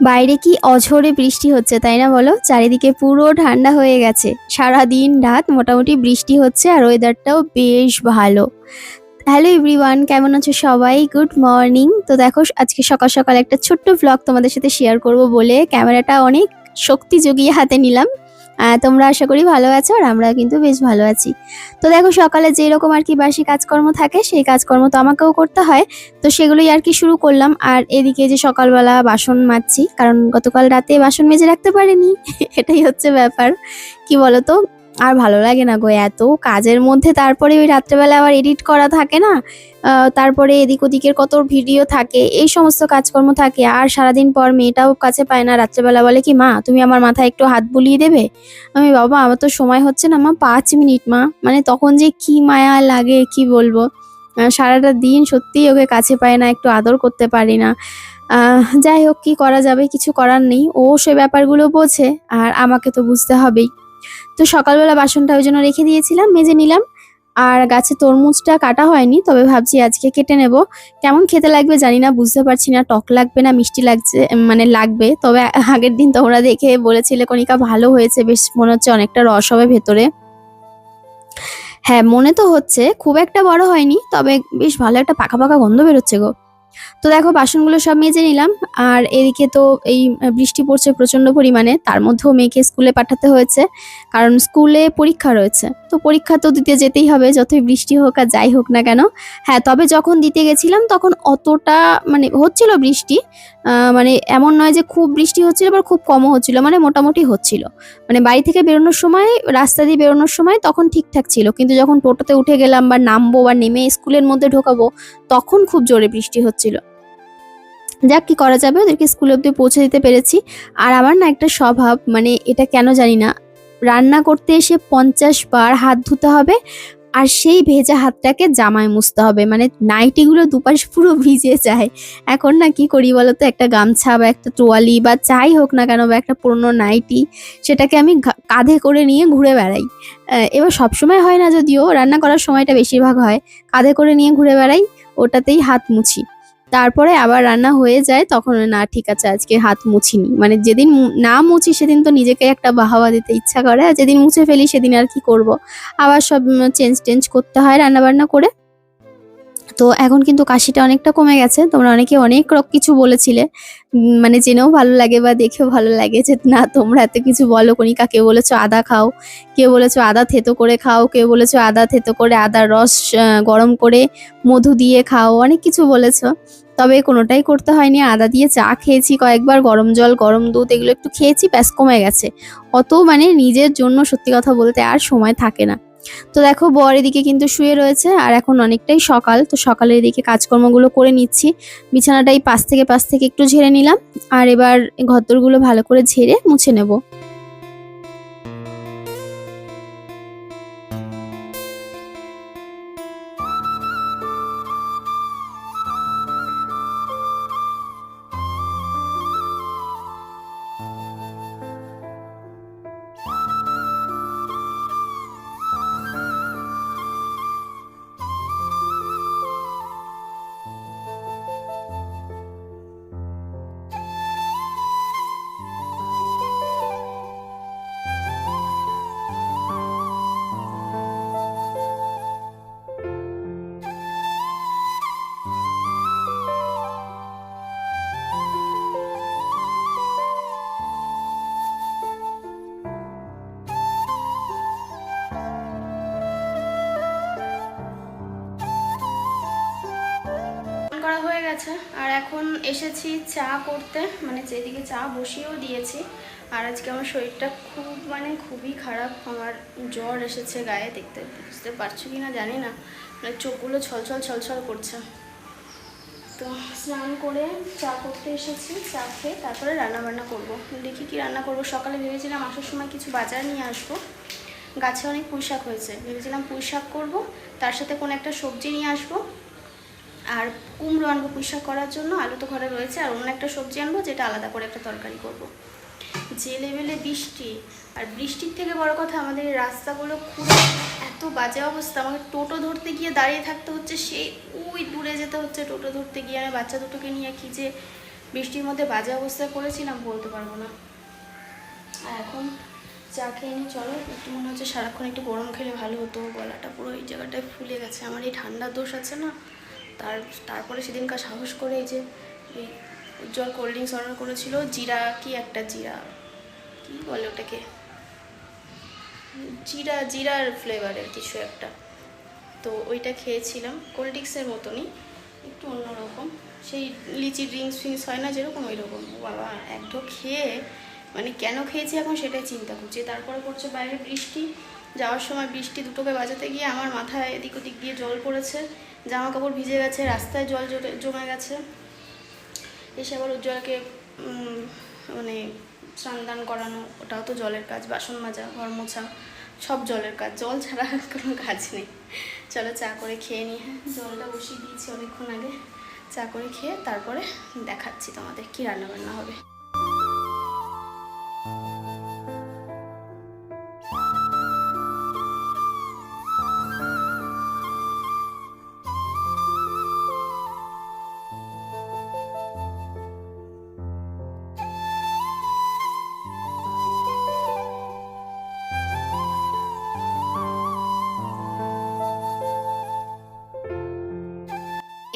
বাইরে কি অঝোরে বৃষ্টি হচ্ছে, তাই না বলো? চারিদিকে পুরো ঠান্ডা হয়ে গেছে। সারাদিন রাত মোটামুটি বৃষ্টি হচ্ছে আর ওয়েদারটাও বেশ ভালো। হ্যালো এভরিওয়ান, কেমন আছো সবাই? Good morning. তো দেখো, আজকে সকাল সকাল একটা ছোট্ট ভ্লগ তোমাদের সাথে শেয়ার করব বলে ক্যামেরাটা অনেক শক্তি জুগিয়ে হাতে নিলাম। তোমরা আশা করি ভালো আছো আর আমরা কিন্তু বেশ ভালো আছি। তো দেখো, সকালে যেরকম আর কি বাসি কাজকর্ম থাকে সেই কাজকর্ম তো আমাকেও করতে হয়। তো সেগুলোই আর কি শুরু করলাম। আর এদিকে যে সকালবেলা বাসন মাজছি, কারণ গতকাল রাতে বাসন মেজে রাখতে পারিনি। এটাই হচ্ছে ব্যাপার। কি বলতো, আর ভালো লাগে না গো, এত কাজের মধ্যে তারপরে ওই রাত্রেবেলা আবার এডিট করা থাকে না, তারপরে এদিক ওদিকের কত ভিডিও থাকে, এই সমস্ত কাজকর্ম থাকে। আর সারাদিন পর মেয়েটাও কাছে পায় না, রাত্রেবেলা বলে কি, মা তুমি আমার মাথায় একটু হাত বুলিয়ে দেবে। আমি, বাবা আমার তো সময় হচ্ছে না মা, 5 মিনিট মা। মানে তখন যে কি মায়া লাগে কি বলবো। সারাটা দিন সত্যিই ওকে কাছে পায় না, একটু আদর করতে পারি না। যাই হোক, কি করা যাবে, কিছু করার নেই। ও সে ব্যাপারগুলো বোঝে আর আমাকে তো বুঝতে হবেই। তো সকালবেলা বাসনটা ওই জন্য রেখে দিয়েছিলাম, মেজে নিলাম। আর গাছে তরমুজটা কাটা হয়নি, তবে ভাবছি আজকে কেটে নেব। কেমন খেতে লাগবে জানি না, বুঝতে পারছি না, টক লাগবে না মিষ্টি লাগছে, মানে লাগবে। তবে আগের দিন তোমরা দেখে বলেছিলে কণিকা ভালো হয়েছে, বেশ মনে হচ্ছে অনেকটা রস হবে ভেতরে। হ্যাঁ, মনে তো হচ্ছে খুব একটা বড় হয়নি, তবে বেশ ভালো একটা পাকা পাকা গন্ধ বেরোচ্ছে গো। তো দেখো, বাসনগুলো সব মেজে নিলাম। আর এদিকে তো এই বৃষ্টি পড়ছে প্রচন্ড পরিমাণে, তার মধ্যেও মেয়েকে স্কুলে পাঠাতে হয়েছে, কারণ স্কুলে পরীক্ষা রয়েছে। তো পরীক্ষা তো দিতে যেতেই হবে, যতই বৃষ্টি হোক আর যাই হোক না কেন। হ্যাঁ, তবে যখন দিতে গেছিলাম তখন অতটা মানে হচ্ছিল বৃষ্টি, মানে এমন নয় যে খুব বৃষ্টি হচ্ছিল আবার খুব কমও হচ্ছিল, মানে মোটামুটি হচ্ছিল। মানে বাড়ি থেকে বেরোনোর সময়, রাস্তা দিয়ে বেরোনোর সময় তখন ঠিকঠাক ছিল, কিন্তু যখন টোটোতে উঠে গেলাম বা নামবো বা নেমে স্কুলের মধ্যে ঢোকাবো, তখন খুব জোরে বৃষ্টি হচ্ছিল। যাক, কি করা যাবে, ওদেরকে স্কুল অব্দি পৌঁছে দিতে পেরেছি। আর আমার না একটা স্বভাব, মানে এটা কেন জানি না, রান্না করতে এসে 50 বার হাত ধুতে হবে, আর সেই ভেজা হাতটাকে জামায় মুছতে হবে, মানে নাইটিগুলো দুপাশ পুরো ভিজে যায়। এখন না কি করি বলতো, একটা গামছা বা একটা তোয়ালি বা যাই হোক না কেন, বা একটা পুরনো নাইটি, সেটাকে আমি কাঁধে করে নিয়ে ঘুরে বেড়াই। এবার সবসময় হয় না, যদিও রান্না করার সময়টা বেশিরভাগ হয়, কাঁধে করে নিয়ে ঘুরে বেড়াই, ওটাতেই হাত মুছি। তারপরে আবার রান্না হয়ে যায়, তখন না ঠিক আছে আজকে হাত মুছিনি, মানে যেদিন না মুছি সেদিন তো নিজেকে একটা বাহাবা দিতে ইচ্ছা করে, আর যেদিন মুছে ফেলি সেদিন আর কি করব, আবার সব চেঞ্জ টেঞ্জ করতে হয় রান্না বান্না করে। তো এখন কিন্তু কাশিটা অনেকটা কমে গেছে। তোমরা অনেকে অনেক কিছু বলেছিলে, মানে জেনেও ভালো লাগে বা দেখেও ভালো লাগে যে না তোমরা এত কিছু বলো কণিকা। কেউ বলেছো আদা খাও, কেউ বলেছো আদা থেতো করে খাও, কেউ বলেছো আদা থেতো করে আদার রস গরম করে মধু দিয়ে খাও, অনেক কিছু বলেছো। তবে কোনোটাই করতে হয়নি। আদা দিয়ে চা খেয়েছি কয়েকবার, গরম জল গরম দুধ এগুলো একটু খেয়েছি, ব্যাস কমে গেছে। অত মানে নিজের জন্য সত্যি কথা বলতে আর সময় থাকে না। তো দেখো, বর এদিকে কিন্তু শুয়ে রয়েছে, আর এখন অনেকটাই সকাল। তো সকালের এদিকে কাজকর্মগুলো করে নিচ্ছি। বিছানাটাই পাশ থেকে একটু ঝেড়ে নিলাম, আর এবার ঘরদোরগুলো ভালো করে ঝেড়ে মুছে নেব। করা হয়ে গেছে, আর এখন এসেছি চা করতে, মানে যেদিকে চা বসিয়েও দিয়েছি। আর আজকে আমার শরীরটা খুব মানে খুবই খারাপ, আমার জ্বর এসেছে গায়ে, দেখতে বুঝতে পারছো কি না জানি না, মানে চোখগুলো ছলছল ছলছল করছে। তো স্নান করে চা করতে এসেছি, চা খেয়ে তারপরে রান্না বান্না করবো। দেখি কি রান্না করব। সকালে ভেবেছিলাম আসার সময় কিছু বাজার নিয়ে আসবো, গাছে অনেক পুঁই শাক হয়েছে, ভেবেছিলাম পুঁই শাক করবো, তার সাথে কোনো একটা সবজি নিয়ে আসবো, আর কুমড়ো আনবো পুঁই শাক করার জন্য, আলু তো ঘরে রয়েছে, আর অন্য একটা সবজি আনবো যেটা আলাদা করে একটা তরকারি করব। যে লেভেলে বৃষ্টি, আর বৃষ্টির থেকে বড় কথা আমাদের এই রাস্তাগুলো খুব এত বাজে অবস্থা, আমাকে টোটো ধরতে গিয়ে দাঁড়িয়ে থাকতে হচ্ছে, সেই ওই দূরে যেতে হচ্ছে টোটো ধরতে গিয়ে। আমি বাচ্চা দুটোকে নিয়ে কি যে বৃষ্টির মধ্যে বাজে অবস্থায় পড়েছিলাম বলতে পারবো না। আর এখন চা খেয়ে নিয়ে চলো, একটু মনে হচ্ছে সারাক্ষণ একটু গরম খেলে ভালো হতো, গলাটা পুরো এই জায়গাটায় ফুলে গেছে, আমার এই ঠান্ডার দোষ আছে না। তারপরে সেদিনকার সাহস করে এই যে এই উজ্জ্বল কোল্ড ড্রিঙ্কস অর্ডার করেছিল, জিরা কি একটা জিরা কি বলে ওটাকে, জিরার ফ্লেভারের কিছু একটা, তো ওইটা খেয়েছিলাম, কোল্ড ড্রিঙ্কসের মতনই একটু অন্যরকম, সেই লিচি ড্রিঙ্কস ফিঙ্কস হয় না যেরকম ওই রকম। বাবা এক ঢোক খেয়ে মানে কেন খেয়েছি এখন সেটাই চিন্তা করছি। তারপরে পড়ছে বাইরে বৃষ্টি, যাওয়ার সময় বৃষ্টি দুটোকে বাজাতে গিয়ে আমার মাথায় এদিক ওদিক দিয়ে জল পড়েছে, জামা কাপড় ভিজে গেছে, রাস্তায় জল জমে গেছে। এসে আবার উজ্জ্বলকে মানে স্নান দান করানো, ওটাও তো জলের কাজ, বাসন মাজা, ঘর মোছা, সব জলের কাজ, জল ছাড়া কোনো কাজ নেই। চলো চা করে খেয়ে নিই। হ্যাঁ, জলটা বসিয়ে দিয়েছি অনেকক্ষণ আগে, চা করে খেয়ে তারপরে দেখাচ্ছি তোমাদের কী রান্নাবান্না হবে।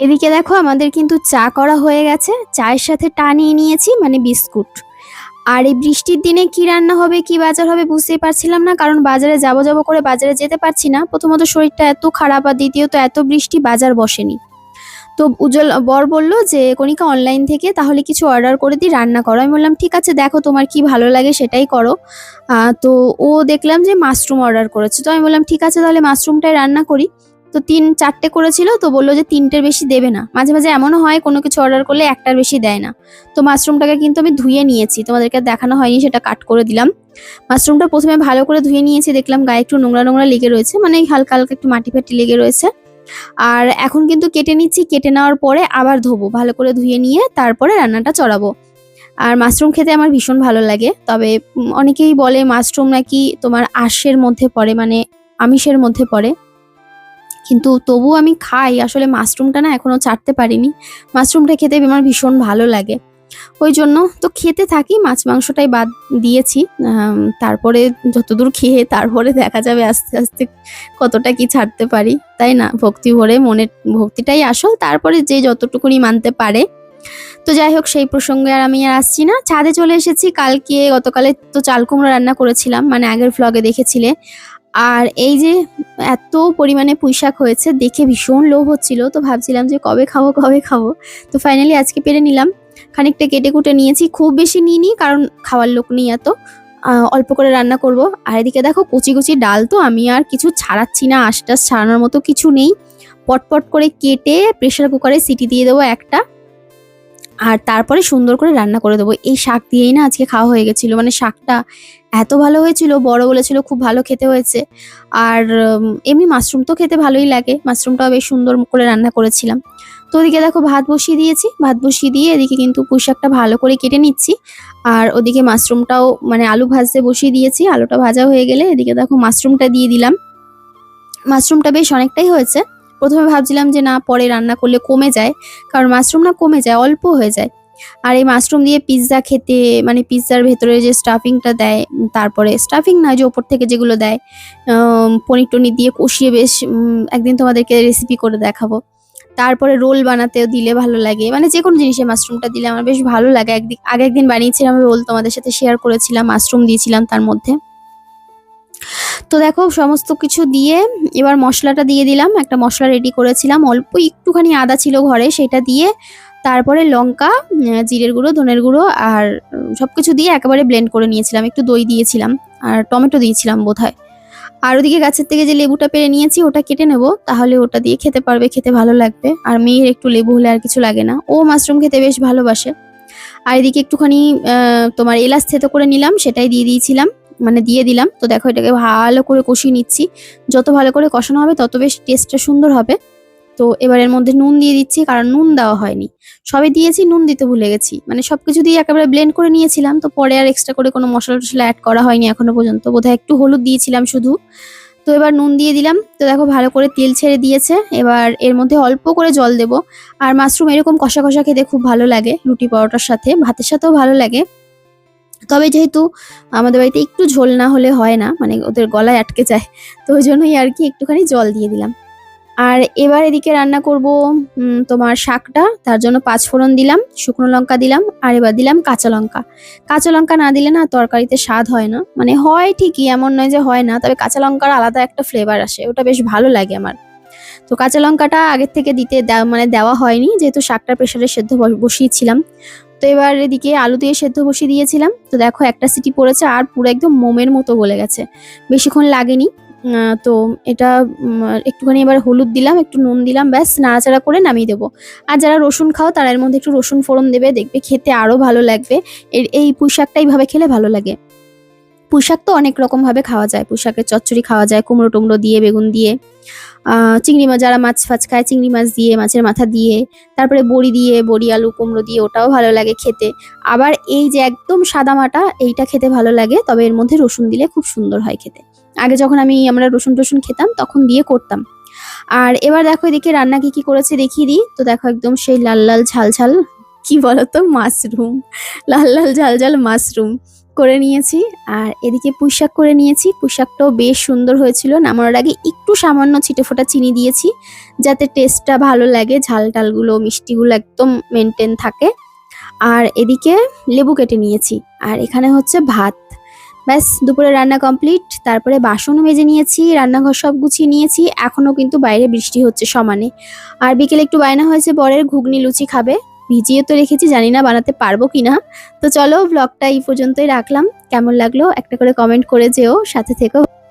এদিকে দেখো আমাদের কিন্তু চা করা হয়ে গেছে, চায়ের সাথে টা নিয়ে নিয়েছি মানে বিস্কুট। আর এই বৃষ্টির দিনে কি রান্না হবে কি বাজার হবে বুঝতেই পারছিলাম না, কারণ বাজারে যাবো করে বাজারে যেতে পারছি না। প্রথমত শরীরটা এত খারাপ, আর দ্বিতীয়ত এত বৃষ্টি, বাজার বসেনি। তো উজ্জ্বল বর বললো যে কণিকা অনলাইন থেকে তাহলে কিছু অর্ডার করে দিই, রান্না করো। আমি বললাম ঠিক আছে, দেখো তোমার কি ভালো লাগে সেটাই করো। তো ও দেখলাম যে মাশরুম অর্ডার করেছে, তো আমি বললাম ঠিক আছে তাহলে মাশরুমটাই রান্না করি। তো 3-4টে করেছিল, তো বললো যে 3টের বেশি দেবে না। মাঝে মাঝে এমনও হয় কোনো কিছু অর্ডার করলে 1টার বেশি দেয় না। তো মাশরুমটাকে কিন্তু আমি ধুয়ে নিয়েছি, তোমাদেরকে দেখানো হয়নি, সেটা কাট করে দিলাম। মাশরুমটা প্রথমে ভালো করে ধুয়ে নিয়েছি, দেখলাম গায়ে একটু নোংরা নোংরা লেগে রয়েছে, মানে হালকা হালকা একটু মাটি ফাটি লেগে রয়েছে। আর এখন কিন্তু কেটে নিচ্ছি, কেটে নেওয়ার পরে আবার ধোবো, ভালো করে ধুয়ে নিয়ে তারপরে রান্নাটা চড়াবো। আর মাশরুম খেতে আমার ভীষণ ভালো লাগে, তবে অনেকেই বলে মাশরুম নাকি তোমার আঁশের মধ্যে পড়ে, মানে আমিষের মধ্যে পড়ে, কিন্তু তবু আমি খাই। আসলে মাশরুমটা না এখনো ছাড়তে পারিনি, মাশরুমটা খেতে আমার ভীষণ ভালো লাগে, ওই জন্য তো খেতে থাকি। মাছ মাংসটাই বাদ দিয়েছি, তারপরে যতদূর খেয়ে তারপরে দেখা যাবে আস্তে আস্তে কতটা কি ছাড়তে পারি, তাই না? ভক্তি ভরে, মনের ভক্তিটাই আসল, তারপরে যে যতটুকুনি মানতে পারে। তো যাই হোক, সেই প্রসঙ্গে আর আমি আর আসছি না। ছাদে চলে এসেছি, গতকালে তো চাল কুমড়ো রান্না করেছিলাম, মানে আগের ভ্লগে দেখেছিলে। আর এই যে এত পরিমাণে পুঁইশাক হয়েছে, দেখে ভীষণ লোভ হচ্ছিল, তো ভাবছিলাম যে কবে খাবো। তো ফাইনালি আজকে পেরে নিলাম, খানিকটা কেটে কুটে নিয়েছি, খুব বেশি নিইনি কারণ খাওয়ার লোক নেই এত, অল্প করে রান্না করব। আর এদিকে দেখো কুচি কুচি ডাল, তো আমি আর কিছু ছাড়াচ্ছি না, আঁশটাশ ছাড়ানোর মতো কিছু নেই, পটপট করে কেটে প্রেশার কুকারে সিটি দিয়ে দেবো একটা, আর তারপরে সুন্দর করে রান্না করে দেবো। এই শাক দিয়েই না আজকে খাওয়া হয়ে গেছিলো, মানে শাকটা এত ভালো হয়েছিল, বড় বলেছিল খুব ভালো খেতে হয়েছে। আর এমনি মাশরুম তো খেতে ভালোই লাগে, মাশরুমটাও বেশ সুন্দর করে রান্না করেছিলাম। তো ওদিকে দেখো ভাত বসিয়ে দিয়েছি, ভাত বসিয়ে দিয়ে এদিকে কিন্তু পুঁই শাকটা ভালো করে কেটে নিচ্ছি, আর ওদিকে মাশরুমটাও মানে আলু ভাজতে বসিয়ে দিয়েছি। আলুটা ভাজা হয়ে গেলে এদিকে দেখো মাশরুমটা দিয়ে দিলাম। মাশরুমটা বেশ অনেকটাই হয়েছে, প্রথমে ভাবছিলাম যে না পরে রান্না করলে কমে যায়, কারণ মাশরুম না কমে যায়, অল্প হয়ে যায়। আর এই মাশরুম দিয়ে পিৎজা খেতে, মানে পিৎজার ভেতরে যে স্টাফিংটা দেয়, তারপরে স্টাফিং না, যে ওপর থেকে যেগুলো দেয়, পনির টনির দিয়ে কষিয়ে বেশ, একদিন তোমাদেরকে রেসিপি করে দেখাবো। তারপরে রোল বানাতেও দিলে ভালো লাগে, মানে যে কোনো জিনিসে মাশরুমটা দিলে আমার বেশ ভালো লাগে। একদিন বানিয়েছিলাম রোল, তোমাদের সাথে শেয়ার করেছিলাম, মাশরুম দিয়েছিলাম তার মধ্যে। তো দেখো সমস্ত কিছু দিয়ে এবার মশলাটা দিয়ে দিলাম, একটা মশলা রেডি করেছিলাম, অল্প একটুখানি আদা ছিল ঘরে, সেটা দিয়ে তারপরে লঙ্কা, জিরের গুঁড়ো, ধনের গুঁড়ো আর সবকিছু দিয়ে একেবারে ব্লেন্ড করে নিয়েছিলাম, একটু দই দিয়েছিলাম আর টমেটো দিয়েছিলাম বোধহয়। আর ওদিকে গাছের থেকে যে লেবুটা পেরে নিয়েছি ওটা কেটে নেব, তাহলে ওটা দিয়ে খেতে পারবে, খেতে ভালো লাগবে। আর মেয়ের একটু লেবু হলে আর কিছু লাগে না, ও মাশরুম খেতে বেশ ভালোবাসে। আর এদিকে একটুখানি তোমার এলাচ থেতো করে নিলাম, সেটাই দিয়ে দিয়েছিলাম, মানে দিয়ে দিলাম। তো দেখো এটাকে ভালো করে কষিয়ে নিচ্ছি। যত ভালো করে কষানো হবে তত বেশ টেস্টটা সুন্দর হবে। তো এবার এর মধ্যে নুন দিয়ে দিচ্ছি, কারণ নুন দেওয়া হয়নি। সবে দিয়েছি, নুন দিতে ভুলে গেছি। মানে সবকিছু দিয়ে একেবারে ব্লেন্ড করে নিয়েছিলাম, তো পরে আর এক্সট্রা করে কোনো মশলা টশলা অ্যাড করা হয়নি এখনো পর্যন্ত। বোধহয় একটু হলুদ দিয়েছিলাম শুধু। তো এবার নুন দিয়ে দিলাম। তো দেখো ভালো করে তেল ছেড়ে দিয়েছে। এবার এর মধ্যে অল্প করে জল দেব। আর মাশরুম এরকম কষা কষা খেতে খুব ভালো লাগে, রুটি পরোটার সাথে, ভাতের সাথেও ভালো লাগে। তবে যেহেতু আমাদের বাড়িতে একটু ঝোল না হলে হয় না, মানে ওদের গলায় আটকে যায়, তো ওই জন্যই আর কি একটুখানি জল দিয়ে দিলাম। আর এবার এদিকে রান্না করব তোমার শাকটা। তার জন্য ৫ ফোড়ন দিলাম, শুকনো লঙ্কা দিলাম, আর এবার দিলাম কাঁচা লঙ্কা। কাঁচা লঙ্কা না দিলে না তরকারিতে স্বাদ হয় না, মানে হয় ঠিকই, এমন নয় যে হয় না, তবে কাঁচা লঙ্কার আলাদা একটা ফ্লেভার আসে, ওটা বেশ ভালো লাগে আমার। তো কাঁচা লঙ্কাটা আগের থেকে মানে দেওয়া হয়নি, যেহেতু শাকটা প্রেসারে সেদ্ধ বসিয়েছিলাম। তো এবার এদিকে আলু দিয়ে সেদ্ধ বসিয়ে দিয়েছিলাম। তো দেখো একটা সিটি পড়েছে আর পুরো একদম মোমের মতো গলে গেছে, বেশিক্ষণ লাগেনি। তো এটা একটুখানি এবার হলুদ দিলাম, একটু নুন দিলাম, ব্যাস নাড়াচাড়া করে নামিয়ে দেবো। আর যারা রসুন খাও তারা এর মধ্যে একটু রসুন ফোড়ন দেবে, দেখবে খেতে আরও ভালো লাগবে। এই পুঁই শাকটা এইভাবে খেলে ভালো লাগে। পুঁই শাক তো অনেক রকমভাবে খাওয়া যায়, পুঁই শাকের চচ্চড়ি খাওয়া যায় কুমড়ো টুমড়ো দিয়ে, বেগুন দিয়ে, চিংড়ি মাছ, যারা মাছ ফাছ খায় চিংড়ি মাছ দিয়ে, মাছের মাথা দিয়ে, তারপরে বড়ি দিয়ে, বড়ি আলু কুমড়ো দিয়ে, ওটাও ভালো লাগে খেতে। আবার এই যে একদম সাদামাটা এইটা খেতে ভালো লাগে, তবে এর মধ্যে রসুন দিলে খুব সুন্দর হয় খেতে। আগে যখন আমরা রসুন টসুন খেতাম তখন দিয়ে করতাম। আর এবার দেখো এদিকে রান্না কি কি করেছে দেখিয়ে দিই। তো দেখো একদম সেই লাল লাল ঝাল ঝাল, কি বলতো, মাশরুম, লাল লাল ঝাল ঝাল মাশরুম করে নিয়েছি। আর এদিকে পুঁই শাক করে নিয়েছি, পুঁই শাকটাও বেশ সুন্দর হয়েছিল। নামানোর আগে একটু সামান্য ছিটে ফোটা চিনি দিয়েছি, যাতে টেস্টটা ভালো লাগে, ঝাল টালগুলো মিষ্টিগুলো একদম মেনটেন থাকে। আর এদিকে লেবু কেটে নিয়েছি। আর এখানে হচ্ছে ভাত। ব্যাস দুপুরে রান্না কমপ্লিট। তারপরে বাসনও মেজে নিয়েছি, রান্নাঘর সব গুছিয়ে নিয়েছি। এখনো কিন্তু বাইরে বৃষ্টি হচ্ছে সমানে। আর বিকেলে একটু বায়না হয়েছে বরের, ঘুগনি লুচি খাবে। ভিজিয়ে তো রেখেছি, জানি না বানাতে পারবো কিনা। তো চলো ব্লগটা এই পর্যন্তই রাখলাম। কেমন লাগলো একটা করে কমেন্ট করে যেও, সাথে থেকো।